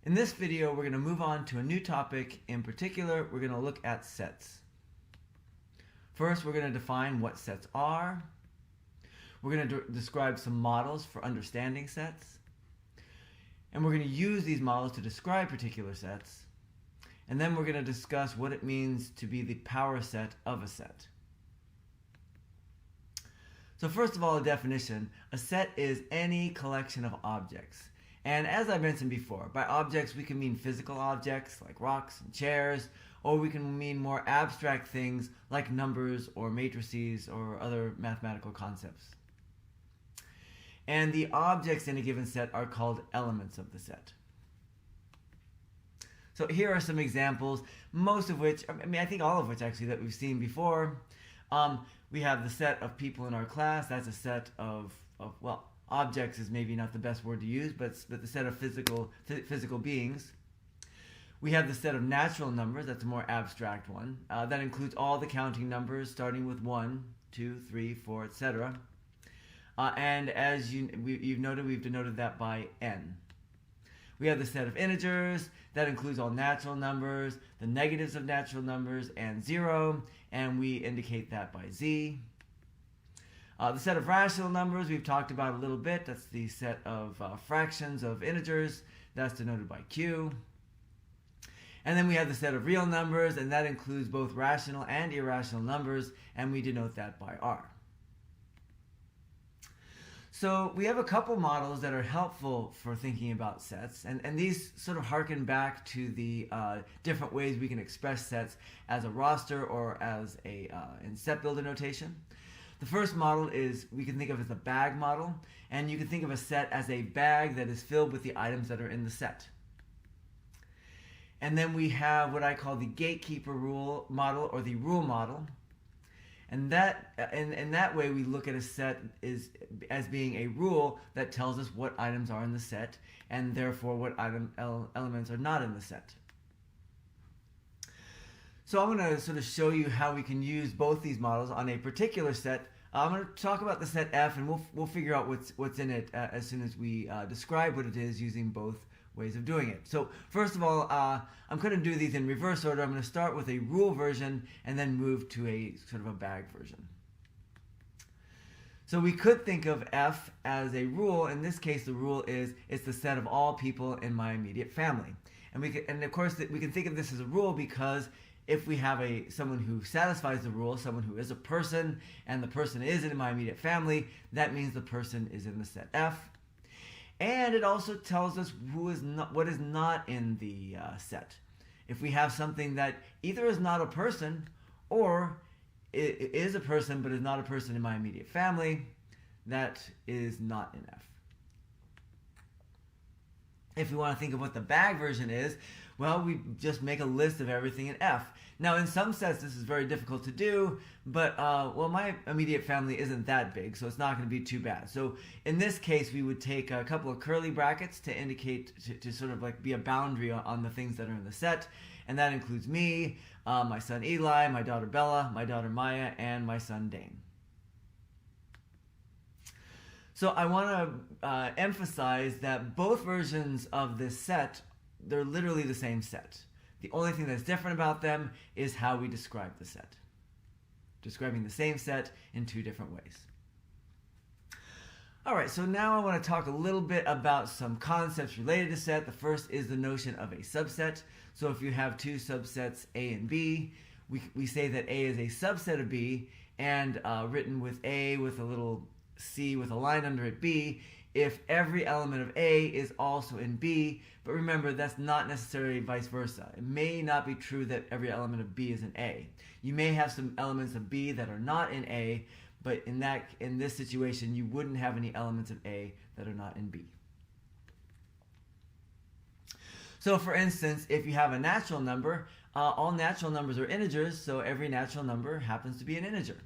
In this video, we're going to move on to a new topic. In particular, we're going to look at sets. First, we're going to define what sets are. We're going to describe some models for understanding sets. And we're going to use these models to describe particular sets. And then we're going to discuss what it means to be the power set of a set. So first of all, a definition. A set is any collection of objects. And as I mentioned before, by objects we can mean physical objects like rocks and chairs, or we can mean more abstract things like numbers or matrices or other mathematical concepts. And the objects in a given set are called elements of the set. So here are some examples, most of which, I think all of which actually that we've seen before. We have the set of people in our class. That's a set of objects is maybe not the best word to use, but the set of physical beings. We have the set of natural numbers. That's a more abstract one. That includes all the counting numbers starting with 1, 2, 3, 4, etc. And as you've noted, we've denoted that by n. We have the set of integers. That includes all natural numbers, the negatives of natural numbers, and 0, and we indicate that by z. The set of rational numbers we've talked about a little bit. That's the set of fractions of integers. That's denoted by q. And then we have the set of real numbers, and that includes both rational and irrational numbers, and we denote that by r. So we have a couple models that are helpful for thinking about sets, and these sort of harken back to the different ways we can express sets as a roster or as in set builder notation. The first model is we can think of as the bag model, and you can think of a set as a bag that is filled with the items that are in the set. And then we have what I call the gatekeeper rule model or the rule model. And in that way, we look at a set as being a rule that tells us what items are in the set, and therefore what elements are not in the set. So I'm going to sort of show you how we can use both these models on a particular set. I'm going to talk about the set F, and we'll figure out what's in it as soon as we describe what it is using both ways of doing it. So first of all, I'm going to do these in reverse order. I'm going to start with a rule version and then move to a sort of a bag version. So we could think of F as a rule. In this case, the rule is it's the set of all people in my immediate family. And of course, we can think of this as a rule because if we have someone who satisfies the rule, someone who is a person, and the person is in my immediate family, that means the person is in the set F. And it also tells us what is not in the set. If we have something that either is not a person or it is a person but is not a person in my immediate family, that is not in F. If we want to think of what the bag version is, well, we just make a list of everything in F. Now, in some sets, this is very difficult to do, but, my immediate family isn't that big, so it's not going to be too bad. So in this case, we would take a couple of curly brackets to indicate, to sort of like be a boundary on the things that are in the set, and that includes me, my son Eli, my daughter Bella, my daughter Maya, and my son Dane. So I want to emphasize that both versions of this set, they're literally the same set. The only thing that's different about them is how we describe the set. Describing the same set in two different ways. Alright, so now I want to talk a little bit about some concepts related to set. The first is the notion of a subset. So if you have two subsets A and B, we say that A is a subset of B, and written with A with a little C with a line under it B, if every element of A is also in B. But remember, that's not necessarily vice versa. It may not be true that every element of B is in A. You may have some elements of B that are not in A, but in this situation, you wouldn't have any elements of A that are not in B. So for instance, if you have a natural number, all natural numbers are integers, so every natural number happens to be an integer.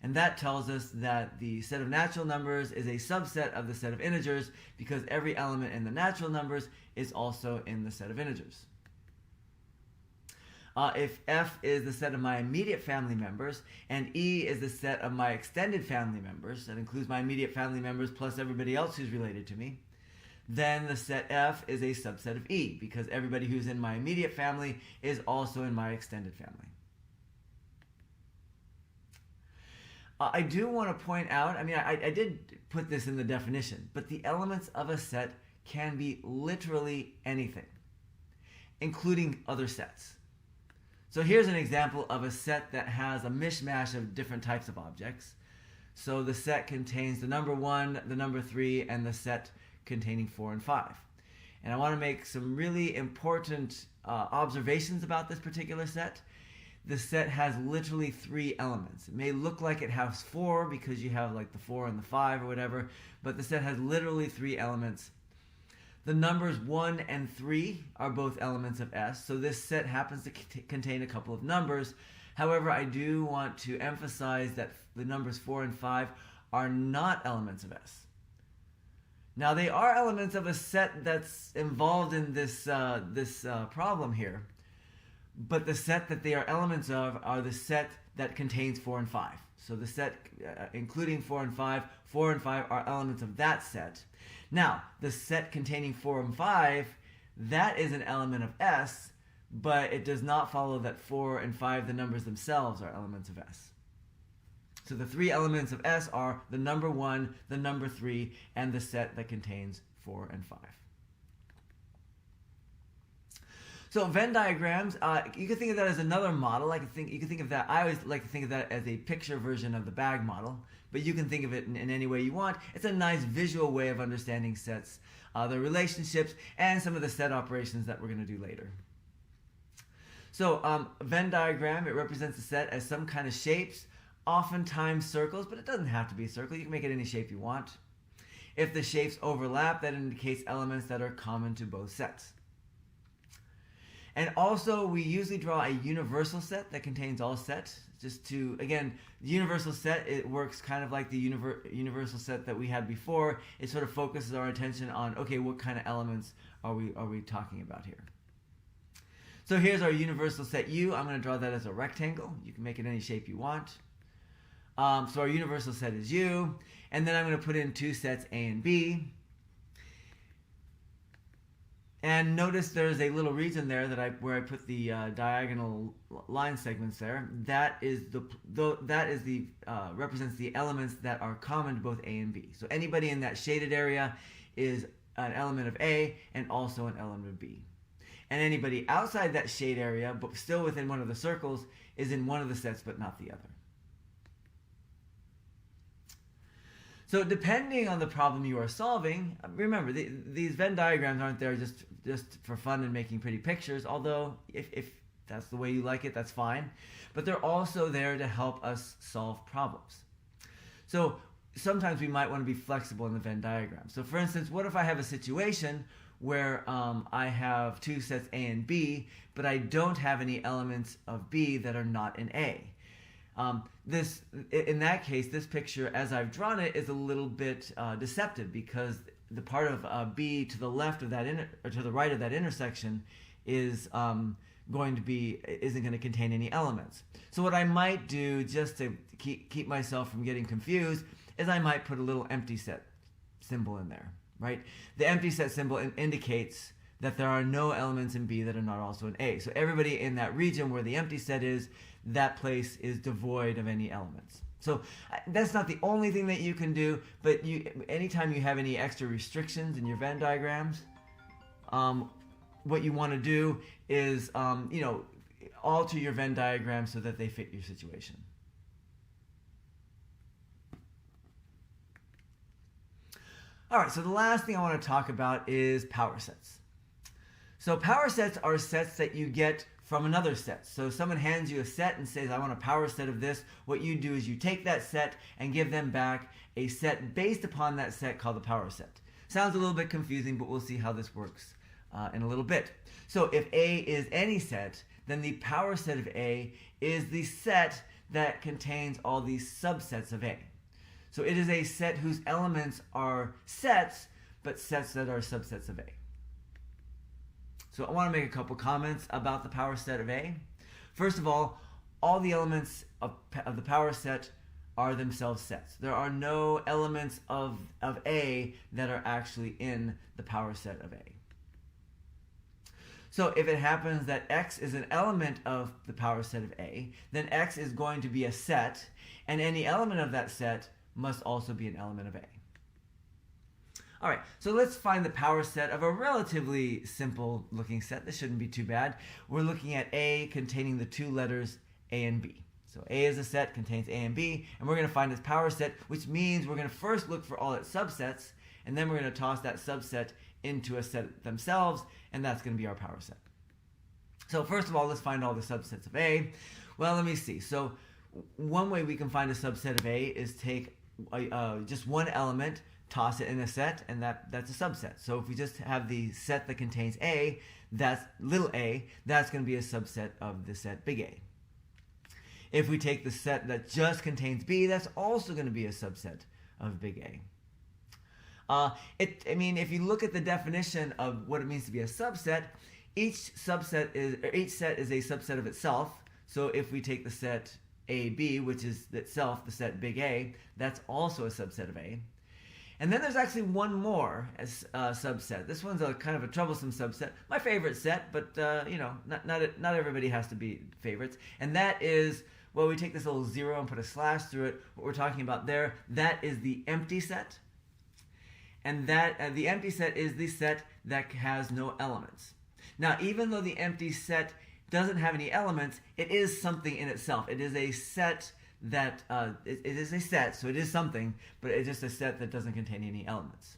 And that tells us that the set of natural numbers is a subset of the set of integers because every element in the natural numbers is also in the set of integers. If F is the set of my immediate family members and E is the set of my extended family members, that includes my immediate family members plus everybody else who's related to me, then the set F is a subset of E, because everybody who's in my immediate family is also in my extended family. I do want to point out, I did put this in the definition, but the elements of a set can be literally anything, including other sets. So here's an example of a set that has a mishmash of different types of objects. So the set contains the number 1, the number 3, and the set containing 4 and 5. And I want to make some really important observations about this particular set. The set has literally 3 elements. It may look like it has 4 because you have like the 4 and the 5 or whatever, but the set has literally 3 elements. The numbers 1 and 3 are both elements of S, so this set happens to contain a couple of numbers. However, I do want to emphasize that the numbers 4 and 5 are not elements of S. Now, they are elements of a set that's involved in this problem here, but the set that they are elements of are the set that contains 4 and 5. So the set including 4 and 5 are elements of that set. Now, the set containing 4 and 5, that is an element of S, but it does not follow that 4 and 5, the numbers themselves, are elements of S. So the 3 elements of S are the number 1, the number 3, and the set that contains 4 and 5. So Venn diagrams, you can think of that as another model. You can think of that. I always like to think of that as a picture version of the bag model, but you can think of it in any way you want. It's a nice visual way of understanding sets, their relationships, and some of the set operations that we're going to do later. So Venn diagram, it represents a set as some kind of shapes, oftentimes circles, but it doesn't have to be a circle. You can make it any shape you want. If the shapes overlap, that indicates elements that are common to both sets. And also, we usually draw a universal set that contains all sets. Just to, again, the universal set, it works kind of like the universal set that we had before. It sort of focuses our attention on, okay, what kind of elements are we talking about here? So here's our universal set U. I'm going to draw that as a rectangle. You can make it any shape you want. So our universal set is U. And then I'm going to put in 2 sets A and B. And notice there's a little region there where I put the diagonal line segments there. That represents the elements that are common to both A and B. So anybody in that shaded area is an element of A and also an element of B. And anybody outside that shade area, but still within one of the circles, is in one of the sets but not the other. So depending on the problem you are solving, remember, these Venn diagrams aren't there just for fun and making pretty pictures, although if that's the way you like it, that's fine. But they're also there to help us solve problems. So sometimes we might want to be flexible in the Venn diagram. So for instance, what if I have a situation where I have 2 sets A and B, but I don't have any elements of B that are not in A? In that case, this picture, as I've drawn it, is a little bit deceptive, because the part of B to the left of that or to the right of that intersection is isn't going to contain any elements. So what I might do, just to keep myself from getting confused, is I might put a little empty set symbol in there, right? The empty set symbol indicates that there are no elements in B that are not also in A. So everybody in that region where the empty set is, that place is devoid of any elements. So that's not the only thing that you can do, but anytime you have any extra restrictions in your Venn diagrams, what you want to do is alter your Venn diagram so that they fit your situation. All right, so the last thing I want to talk about is power sets. So power sets are sets that you get from another set. So someone hands you a set and says, I want a power set of this. What you do is you take that set and give them back a set based upon that set called the power set. Sounds a little bit confusing, but we'll see how this works in a little bit. So if A is any set, then the power set of A is the set that contains all these subsets of A. So it is a set whose elements are sets, but sets that are subsets of A. So I want to make a couple comments about the power set of A. First of all the elements of the power set are themselves sets. There are no elements of A that are actually in the power set of A. So if it happens that X is an element of the power set of A, then X is going to be a set, and any element of that set must also be an element of A. All right, so let's find the power set of a relatively simple looking set. This shouldn't be too bad. We're looking at A containing the two letters A and B. So A is a set, contains A and B, and we're going to find its power set, which means we're going to first look for all its subsets, and then we're going to toss that subset into a set themselves, and that's going to be our power set. So first of all, let's find all the subsets of A. Well, let me see. So one way we can find a subset of A is take just one element, toss it in a set, and that's a subset. So if we just have the set that contains A, that's little a, that's going to be a subset of the set big A. If we take the set that just contains B, that's also going to be a subset of big A. If you look at the definition of what it means to be a subset, each set is a subset of itself. So if we take the set AB, which is itself the set big A, that's also a subset of A. And then there's actually one more subset. This one's a kind of a troublesome subset. My favorite set, but not everybody has to be favorites. And that is, well, we take this little zero and put a slash through it. What we're talking about there, that is the empty set. And that the empty set is the set that has no elements. Now, even though the empty set doesn't have any elements, it is something in itself. It is a set that it is a set, so it is something, but it's just a set that doesn't contain any elements.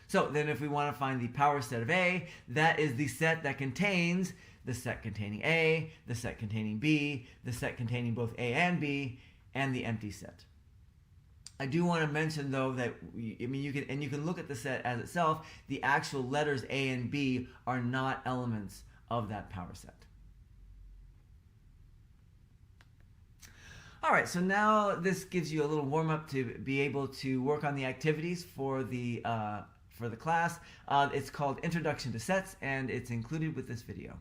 So then if we want to find the power set of A, that is the set that contains the set containing A, the set containing B, the set containing both A and B, and the empty set. I do want to mention though that you can look at the set as itself. The actual letters A and B are not elements of that power set. All right, so now this gives you a little warm-up to be able to work on the activities for the class. It's called Introduction to Sets, and it's included with this video.